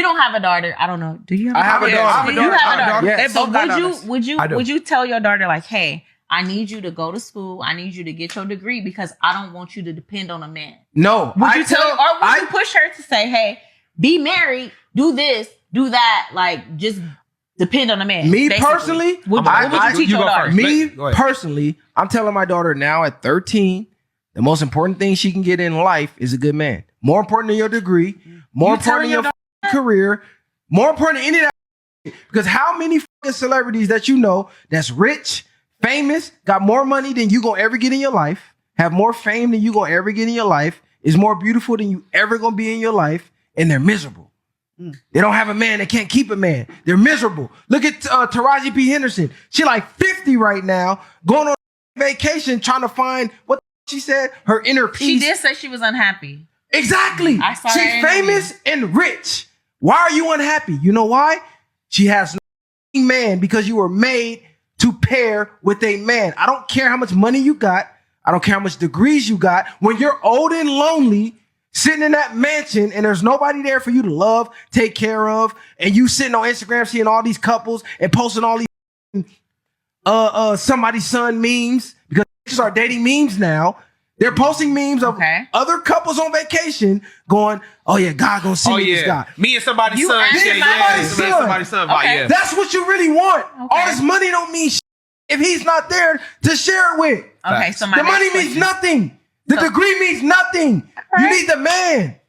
You don't have a daughter. I don't know. Do you have I have a daughter. I have a You have a daughter. Yes. So Both got daughters. would you tell your daughter like, hey, I need you to go to school. I need you to get your degree because I don't want you to depend on a man. No. Would you push her to say, hey, be married, do this, do that, like just depend on a man? Me basically. personally, what would you teach your daughter? Me personally, I'm telling my daughter now at 13, the most important thing she can get in life is a good man. More important than your degree, more important than your career, more important than any of that. Because how many fucking celebrities that you know that's rich, famous, got more money than you gonna ever get in your life, have more fame than you gonna ever get in your life, is more beautiful than you ever gonna be in your life, and they're miserable. They don't have a man. They can't keep a man. They're miserable. Look at Taraji P. Henderson. She like 50 right now, going on vacation, trying to find what she said, her inner peace. She did say she was unhappy. Exactly. I saw She's that famous and rich. Why are you unhappy? You know why? She has no man because you were made to pair with a man. I don't care how much money you got. I don't care how much degrees you got. When you're old and lonely, sitting in that mansion and there's nobody there for you to love, take care of, and you sitting on Instagram seeing all these couples and posting all these somebody's son memes, because they are dating memes now. They're posting memes of other couples on vacation going, oh yeah, God gonna send me this guy. Me and somebody's son. Somebody's son. Yeah. That's what you really want. All this money don't mean shit if he's not there to share it with. Okay, so the money means nothing. The degree means nothing. You need the man.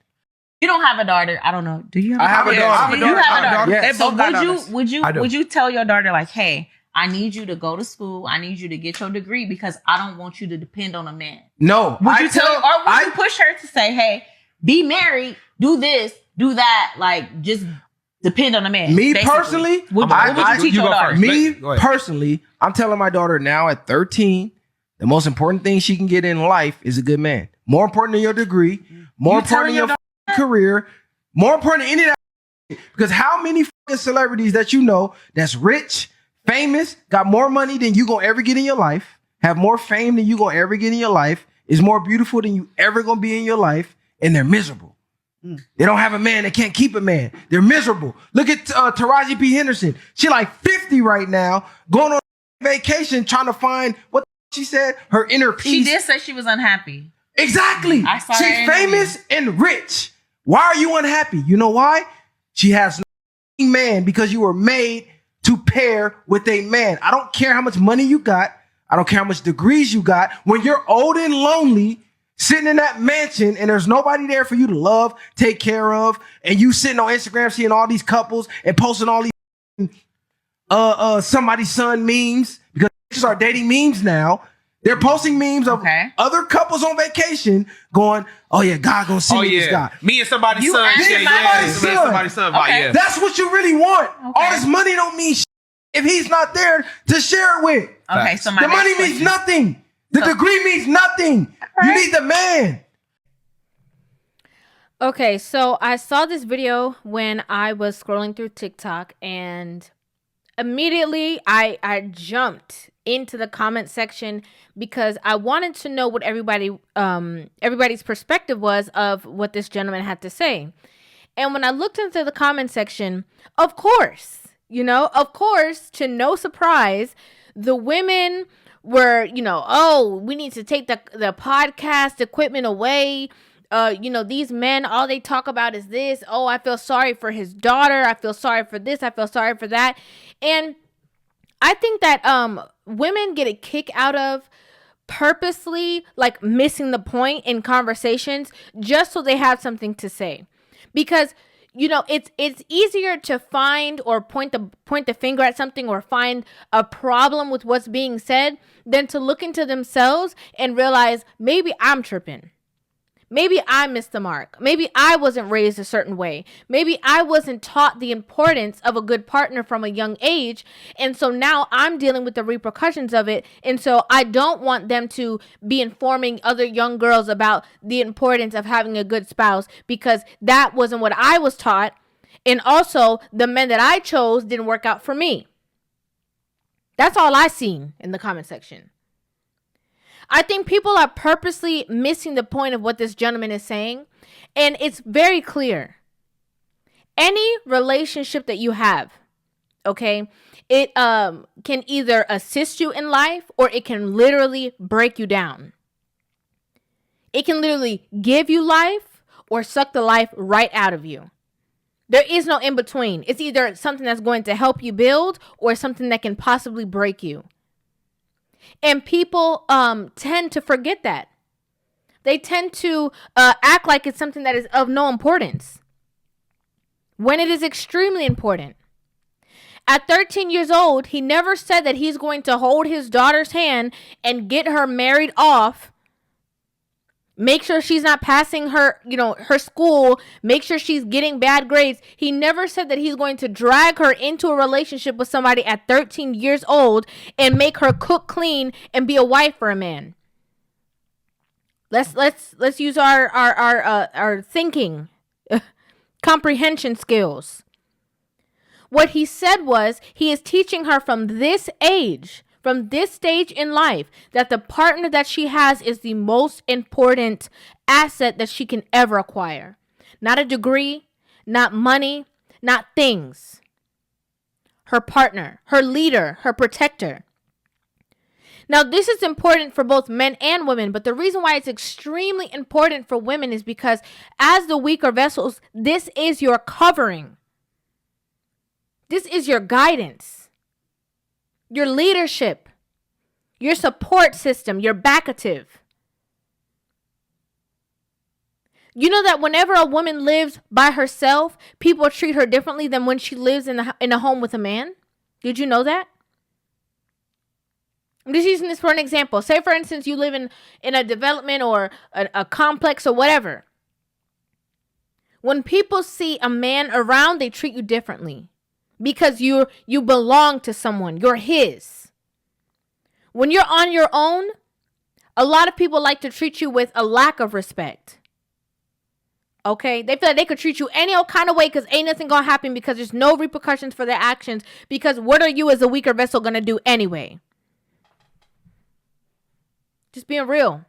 You don't have a daughter. I don't know. Do you have I have a daughter. You have a daughter. Yes. So would you tell your daughter like, hey, I need you to go to school. I need you to get your degree because I don't want you to depend on a man. No. Would you push her to say, hey, be married, do this, do that, like just depend on a man? Me basically. personally, what would you teach your daughter? Me personally, I'm telling my daughter now at 13, the most important thing she can get in life is a good man. More important than your degree, more important than your career, more important than any of that. Because how many fucking celebrities that you know that's rich, famous, got more money than you gonna ever get in your life, have more fame than you gonna ever get in your life, is more beautiful than you ever gonna be in your life, and they're miserable. They don't have a man. They can't keep a man. They're miserable. Look at Taraji P. Henderson. She like 50 right now, going on vacation, trying to find what she said, her inner peace. She did say she was unhappy. Exactly. I saw She's famous and rich. Why are you unhappy? You know why? She has no man because you were made to pair with a man. I don't care how much money you got. I don't care how much degrees you got. When you're old and lonely, sitting in that mansion and there's nobody there for you to love, take care of, and you sitting on Instagram seeing all these couples and posting all these somebody's son memes, because they are dating memes now. They're posting memes of other couples on vacation going, oh yeah, God gonna send me this guy. Me and somebody's son. Somebody's son. That's what you really want. All this money don't mean shit if he's not there to share it with. Okay, so the money means nothing. The degree means nothing. You need the man. Okay, so I saw this video when I was scrolling through TikTok, and immediately I jumped into the comment section because I wanted to know what everybody's perspective was of what this gentleman had to say. And when I looked into the comment section, of course, to no surprise, the women were, oh, we need to take the podcast equipment away. These men, all they talk about is this. Oh, I feel sorry for his daughter. I feel sorry for this. I feel sorry for that. And I think that women get a kick out of purposely like missing the point in conversations just so they have something to say. Because it's easier to find or point the finger at something or find a problem with what's being said than to look into themselves and realize maybe I'm tripping. Maybe I missed the mark. Maybe I wasn't raised a certain way. Maybe I wasn't taught the importance of a good partner from a young age. And so now I'm dealing with the repercussions of it. And so I don't want them to be informing other young girls about the importance of having a good spouse, because that wasn't what I was taught. And also the men that I chose didn't work out for me. That's all I seen in the comment section. I think people are purposely missing the point of what this gentleman is saying. And it's very clear. Any relationship that you have, okay, it can either assist you in life or it can literally break you down. It can literally give you life or suck the life right out of you. There is no in between. It's either something that's going to help you build or something that can possibly break you. And people tend to forget that. They tend to act like it's something that is of no importance when it is extremely important. At 13 years old, he never said that he's going to hold his daughter's hand and get her married off. Make sure she's not passing her school. Make sure she's getting bad grades. He never said that he's going to drag her into a relationship with somebody at 13 years old and make her cook, clean, and be a wife for a man. Let's use our thinking comprehension skills. What he said was he is teaching her from this age, from this stage in life, that the partner that she has is the most important asset that she can ever acquire. Not a degree, not money, not things. Her partner, her leader, her protector. Now, this is important for both men and women, but the reason why it's extremely important for women is because as the weaker vessels, this is your covering. This is your guidance, your leadership, your support system, your backative. You know that whenever a woman lives by herself, people treat her differently than when she lives in a home with a man? Did you know that? I'm just using this for an example. Say, for instance, you live in a development or a complex or whatever. When people see a man around, they treat you differently. Because you belong to someone. You're his. When you're on your own, a lot of people like to treat you with a lack of respect. Okay? They feel like they could treat you any old kind of way because ain't nothing going to happen because there's no repercussions for their actions. Because what are you as a weaker vessel going to do anyway? Just being real.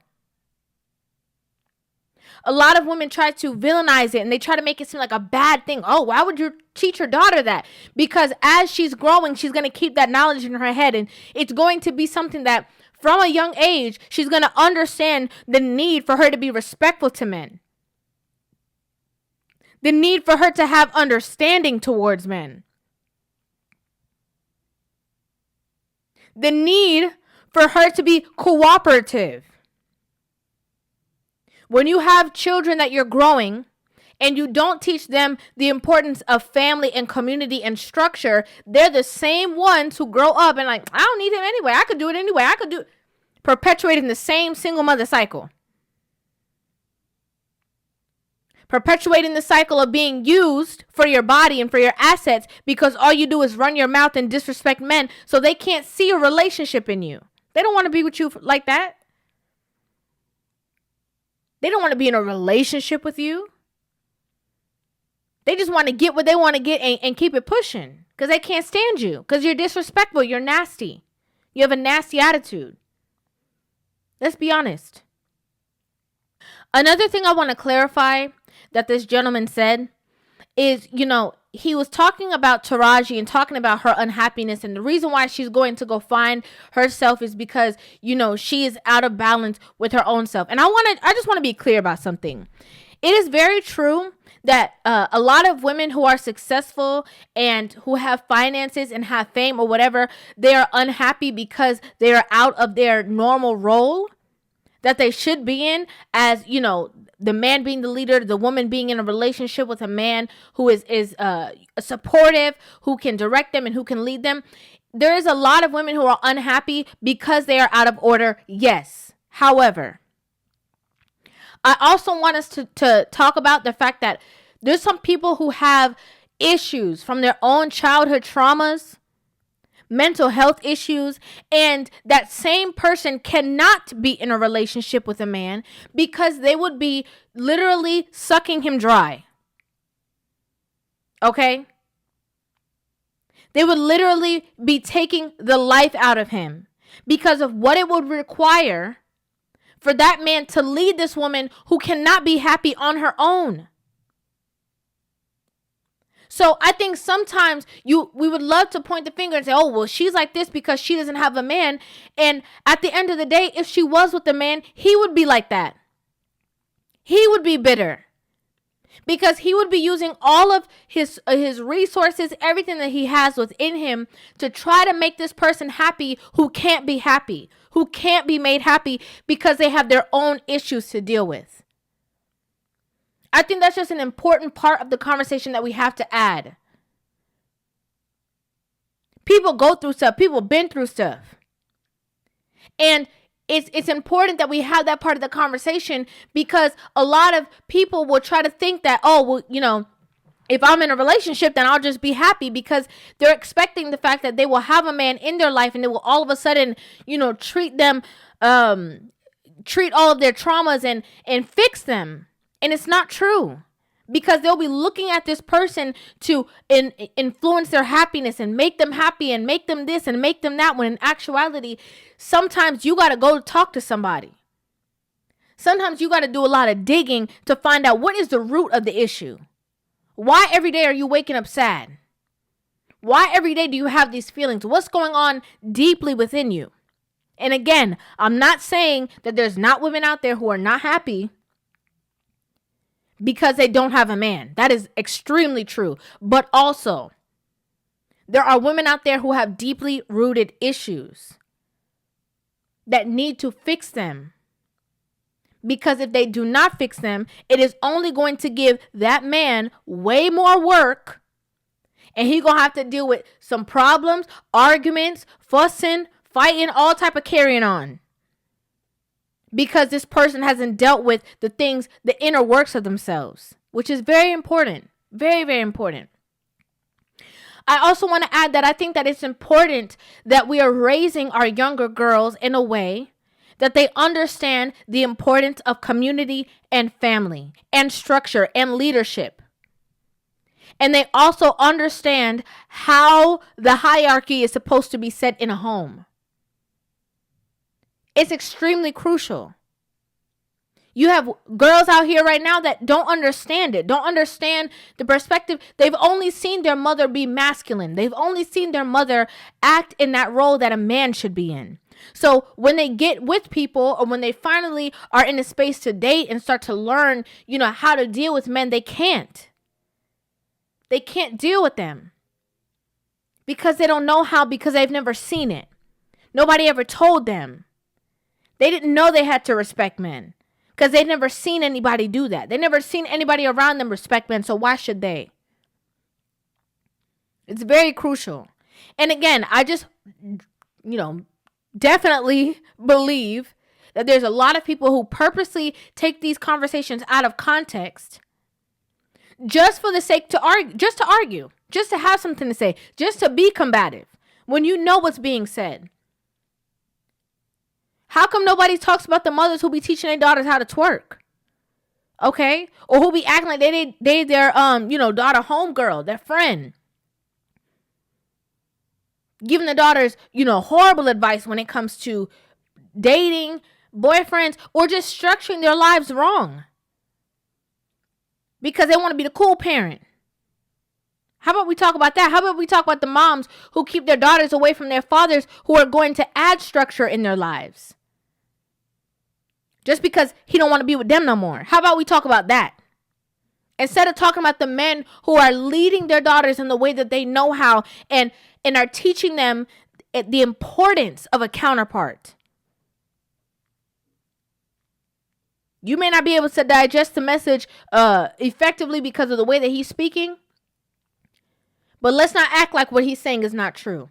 A lot of women try to villainize it and they try to make it seem like a bad thing. Oh, why would you teach your daughter that? Because as she's growing, she's going to keep that knowledge in her head. And it's going to be something that from a young age, she's going to understand the need for her to be respectful to men. The need for her to have understanding towards men. The need for her to be cooperative. When you have children that you're growing and you don't teach them the importance of family and community and structure, they're the same ones who grow up and like, I don't need him anyway. I could do it anyway. Perpetuating the same single mother cycle. Perpetuating the cycle of being used for your body and for your assets because all you do is run your mouth and disrespect men so they can't see a relationship in you. They don't want to be with you like that. They don't want to be in a relationship with you. They just want to get what they want to get and keep it pushing because they can't stand you because you're disrespectful. You're nasty. You have a nasty attitude. Let's be honest. Another thing I want to clarify that this gentleman said is, he was talking about Taraji and talking about her unhappiness. And the reason why she's going to go find herself is because, she is out of balance with her own self. And I just want to be clear about something. It is very true that a lot of women who are successful and who have finances and have fame or whatever, they are unhappy because they are out of their normal role that they should be in as, the man being the leader, the woman being in a relationship with a man who is supportive, who can direct them and who can lead them. There is a lot of women who are unhappy because they are out of order. Yes. However, I also want us to talk about the fact that there's some people who have issues from their own childhood traumas, mental health issues, and that same person cannot be in a relationship with a man because they would be literally sucking him dry. Okay? They would literally be taking the life out of him because of what it would require for that man to lead this woman who cannot be happy on her own. So I think sometimes we would love to point the finger and say, oh, well, she's like this because she doesn't have a man. And at the end of the day, if she was with a man, he would be like that. He would be bitter. Because he would be using all of his resources, everything that he has within him to try to make this person happy who can't be happy, who can't be made happy because they have their own issues to deal with. I think that's just an important part of the conversation that we have to add. People go through stuff. People been through stuff. And it's important that we have that part of the conversation because a lot of people will try to think that, oh, well, you know, if I'm in a relationship, then I'll just be happy because they're expecting the fact that they will have a man in their life and they will all of a sudden, you know, treat all of their traumas and fix them. And it's not true because they'll be looking at this person to influence their happiness and make them happy and make them this and make them that, when in actuality, sometimes you got to go talk to somebody. Sometimes you got to do a lot of digging to find out what is the root of the issue. Why every day are you waking up sad? Why every day do you have these feelings? What's going on deeply within you? And again, I'm not saying that there's not women out there who are not happy because they don't have a man. That is extremely true. But also, there are women out there who have deeply rooted issues that need to fix them. Because if they do not fix them, it is only going to give that man way more work. And he's going to have to deal with some problems, arguments, fussing, fighting, all type of carrying on. Because this person hasn't dealt with the things, the inner works of themselves, which is very important. Very, very important. I also want to add that I think that it's important that we are raising our younger girls in a way that they understand the importance of community and family and structure and leadership. And they also understand how the hierarchy is supposed to be set in a home. It's extremely crucial. You have girls out here right now that don't understand it, don't understand the perspective. They've only seen their mother be masculine. They've only seen their mother act in that role that a man should be in. So when they get with people or when they finally are in a space to date and start to learn, you know, how to deal with men, they can't. They can't deal with them because they don't know how, because they've never seen it. Nobody ever told them. They didn't know they had to respect men because they'd never seen anybody do that. They never seen anybody around them respect men, so why should they? It's very crucial. And again, I just, definitely believe that there's a lot of people who purposely take these conversations out of context just for the sake to argue, just to have something to say, just to be combative when you know what's being said. How come nobody talks about the mothers who be teaching their daughters how to twerk? Okay? Or who be acting like they their daughter homegirl, their friend. Giving the daughters, horrible advice when it comes to dating, boyfriends, or just structuring their lives wrong. Because they want to be the cool parent. How about we talk about that? How about we talk about the moms who keep their daughters away from their fathers who are going to add structure in their lives? Just because he don't want to be with them no more. How about we talk about that? Instead of talking about the men who are leading their daughters in the way that they know how and are teaching them the importance of a counterpart. You may not be able to digest the message effectively because of the way that he's speaking. But let's not act like what he's saying is not true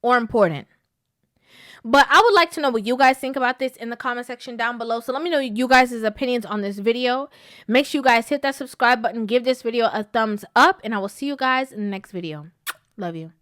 or important. But I would like to know what you guys think about this in the comment section down below. So let me know you guys' opinions on this video. Make sure you guys hit that subscribe button. Give this video a thumbs up. And I will see you guys in the next video. Love you.